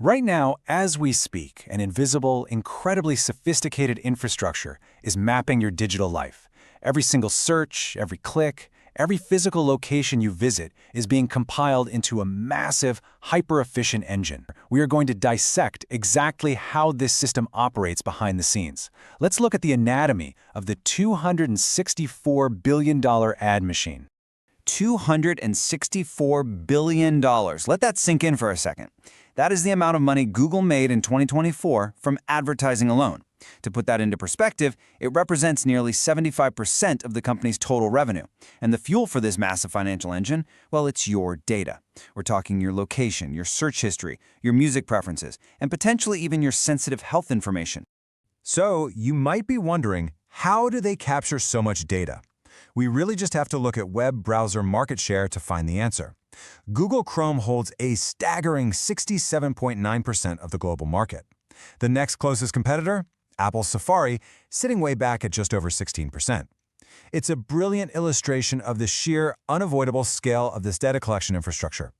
Right now, as we speak, an invisible, incredibly sophisticated infrastructure is mapping your digital life. Every single search, every click, every physical location you visit is being compiled into a massive, hyper-efficient engine. We are going to dissect exactly how this system operates behind the scenes. Let's look at the anatomy of the $264 billion ad machine. $264 billion. Let that sink in for a second. That is the amount of money Google made in 2024 from advertising alone. To put that into perspective, it represents nearly 75% of the company's total revenue. And the fuel for this massive financial engine, well, it's your data. We're talking your location, your search history, your music preferences, and potentially even your sensitive health information. So, you might be wondering, how do they capture so much data? We really just have to look at web browser market share to find the answer. Google Chrome holds a staggering 67.9% of the global market. The next closest competitor? Apple's Safari, sitting way back at just over 16%. It's a brilliant illustration of the sheer, unavoidable scale of this data collection infrastructure.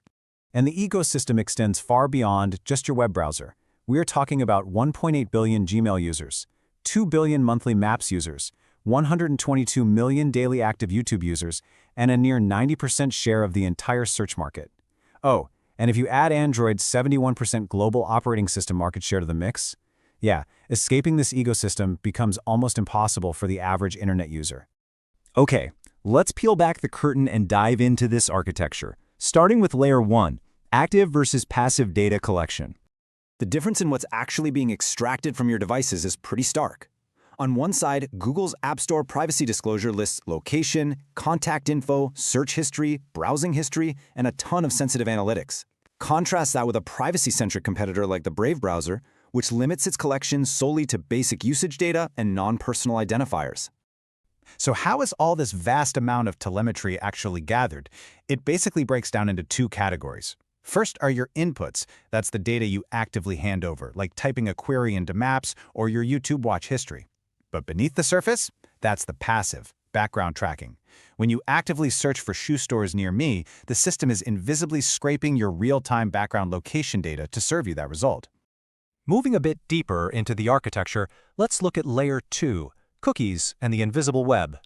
And the ecosystem extends far beyond just your web browser. We're talking about 1.8 billion Gmail users, 2 billion monthly Maps users, 122 million daily active YouTube users, and a near 90% share of the entire search market. Oh, and if you add Android's 71% global operating system market share to the mix, yeah, escaping this ecosystem becomes almost impossible for the average internet user. Okay, let's peel back the curtain and dive into this architecture, starting with Layer 1, active versus passive data collection. The difference in what's actually being extracted from your devices is pretty stark. On one side, Google's App Store privacy disclosure lists location, contact info, search history, browsing history, and a ton of sensitive analytics. Contrast that with a privacy-centric competitor like the Brave browser, which limits its collection solely to basic usage data and non-personal identifiers. So how is all this vast amount of telemetry actually gathered? It basically breaks down into two categories. First are your inputs. That's the data you actively hand over, like typing a query into Maps or your YouTube watch history. But beneath the surface, that's the passive, background tracking. When you actively search for shoe stores near me, the system is invisibly scraping your real-time background location data to serve you that result. Moving a bit deeper into the architecture, let's look at Layer 2, cookies and the invisible web.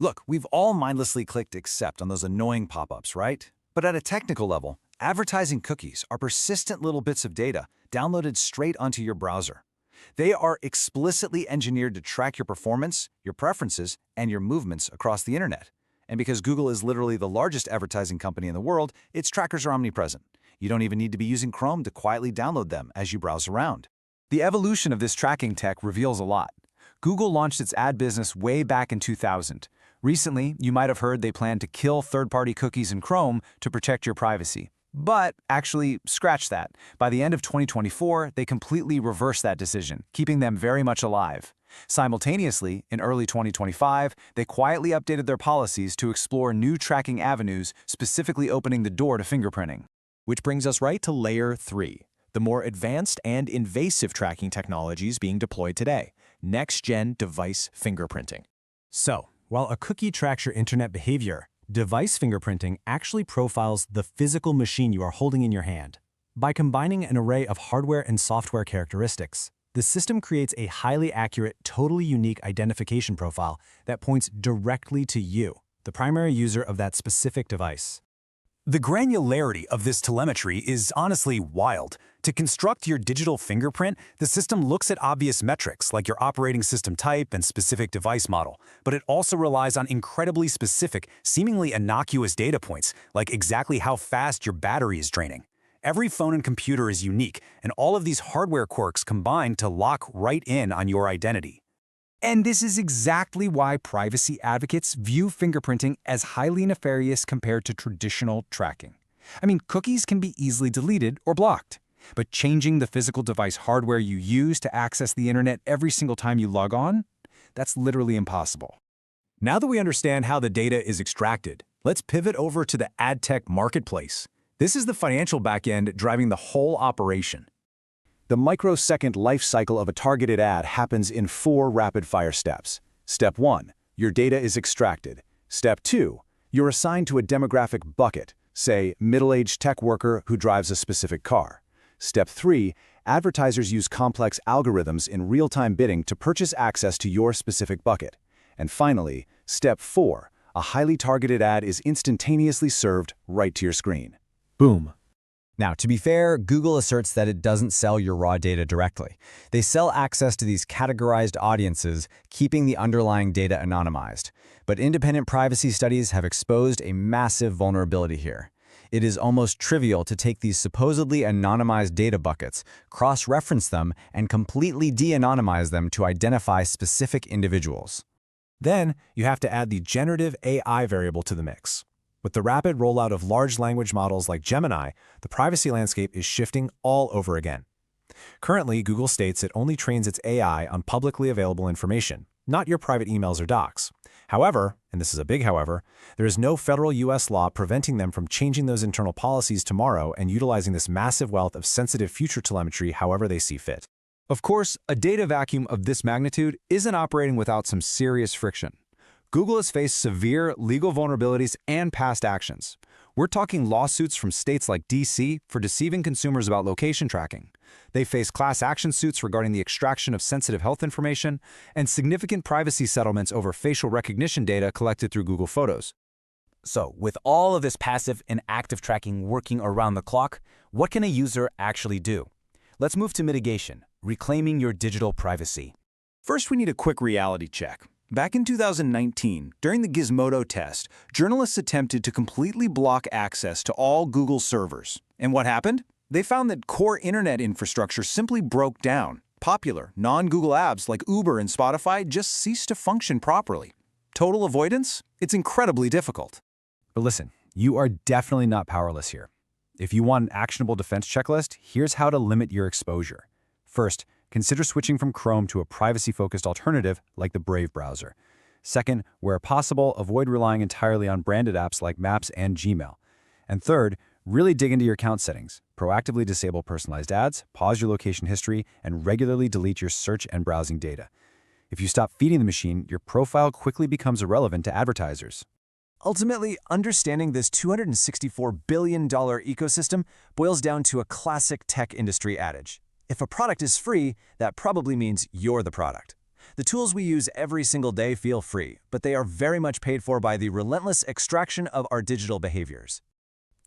Look, we've all mindlessly clicked accept on those annoying pop-ups, right? But at a technical level, advertising cookies are persistent little bits of data downloaded straight onto your browser. They are explicitly engineered to track your performance, your preferences, and your movements across the internet. And because Google is literally the largest advertising company in the world, its trackers are omnipresent. You don't even need to be using Chrome to quietly download them as you browse around. The evolution of this tracking tech reveals a lot. Google launched its ad business way back in 2000. Recently, you might have heard they plan to kill third-party cookies in Chrome to protect your privacy. But actually, scratch that. By the end of 2024, they completely reversed that decision, keeping them very much alive. Simultaneously, in early 2025, they quietly updated their policies to explore new tracking avenues, specifically opening the door to fingerprinting. Which brings us right to Layer 3, the more advanced and invasive tracking technologies being deployed today, next-gen device fingerprinting. So, while a cookie tracks your internet behavior, device fingerprinting actually profiles the physical machine you are holding in your hand. By combining an array of hardware and software characteristics, the system creates a highly accurate, totally unique identification profile that points directly to you, the primary user of that specific device. The granularity of this telemetry is honestly wild. To construct your digital fingerprint, the system looks at obvious metrics like your operating system type and specific device model, but it also relies on incredibly specific, seemingly innocuous data points, like exactly how fast your battery is draining. Every phone and computer is unique, and all of these hardware quirks combine to lock right in on your identity. And this is exactly why privacy advocates view fingerprinting as highly nefarious compared to traditional tracking. I mean, cookies can be easily deleted or blocked, but changing the physical device hardware you use to access the internet every single time you log on, that's literally impossible. Now that we understand how the data is extracted, let's pivot over to the ad tech marketplace. This is the financial backend driving the whole operation. The microsecond life cycle of a targeted ad happens in 4 rapid-fire steps. Step 1, your data is extracted. Step 2, you're assigned to a demographic bucket, say middle-aged tech worker who drives a specific car. Step 3. Advertisers use complex algorithms in real-time bidding to purchase access to your specific bucket. And finally, Step 4. A highly targeted ad is instantaneously served right to your screen. Boom. Now, to be fair, Google asserts that it doesn't sell your raw data directly. They sell access to these categorized audiences, keeping the underlying data anonymized. But independent privacy studies have exposed a massive vulnerability here. It is almost trivial to take these supposedly anonymized data buckets, cross-reference them, and completely de-anonymize them to identify specific individuals. Then, you have to add the generative AI variable to the mix. With the rapid rollout of large language models like Gemini, the privacy landscape is shifting all over again. Currently, Google states it only trains its AI on publicly available information, not your private emails or docs. However, and this is a big however, there is no federal U.S. law preventing them from changing those internal policies tomorrow and utilizing this massive wealth of sensitive future telemetry however they see fit. Of course, a data vacuum of this magnitude isn't operating without some serious friction. Google has faced severe legal vulnerabilities and past actions. We're talking lawsuits from states like D.C. for deceiving consumers about location tracking. They face class action suits regarding the extraction of sensitive health information and significant privacy settlements over facial recognition data collected through Google Photos. So, with all of this passive and active tracking working around the clock, what can a user actually do? Let's move to mitigation, reclaiming your digital privacy. First, we need a quick reality check. Back in 2019, during the Gizmodo test, journalists attempted to completely block access to all Google servers. And what happened? They found that core internet infrastructure simply broke down. Popular, non-Google apps like Uber and Spotify just ceased to function properly. Total avoidance? It's incredibly difficult. But listen, you are definitely not powerless here. If you want an actionable defense checklist, here's how to limit your exposure. First, consider switching from Chrome to a privacy-focused alternative like the Brave browser. Second, where possible, avoid relying entirely on branded apps like Maps and Gmail. And third, really dig into your account settings. Proactively disable personalized ads, pause your location history, and regularly delete your search and browsing data. If you stop feeding the machine, your profile quickly becomes irrelevant to advertisers. Ultimately, understanding this $264 billion ecosystem boils down to a classic tech industry adage. If a product is free, that probably means you're the product. The tools we use every single day feel free, but they are very much paid for by the relentless extraction of our digital behaviors.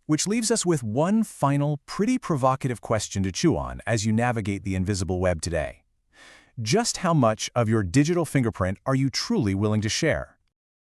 Which leaves us with one final, pretty provocative question to chew on as you navigate the invisible web today. Just how much of your digital fingerprint are you truly willing to share?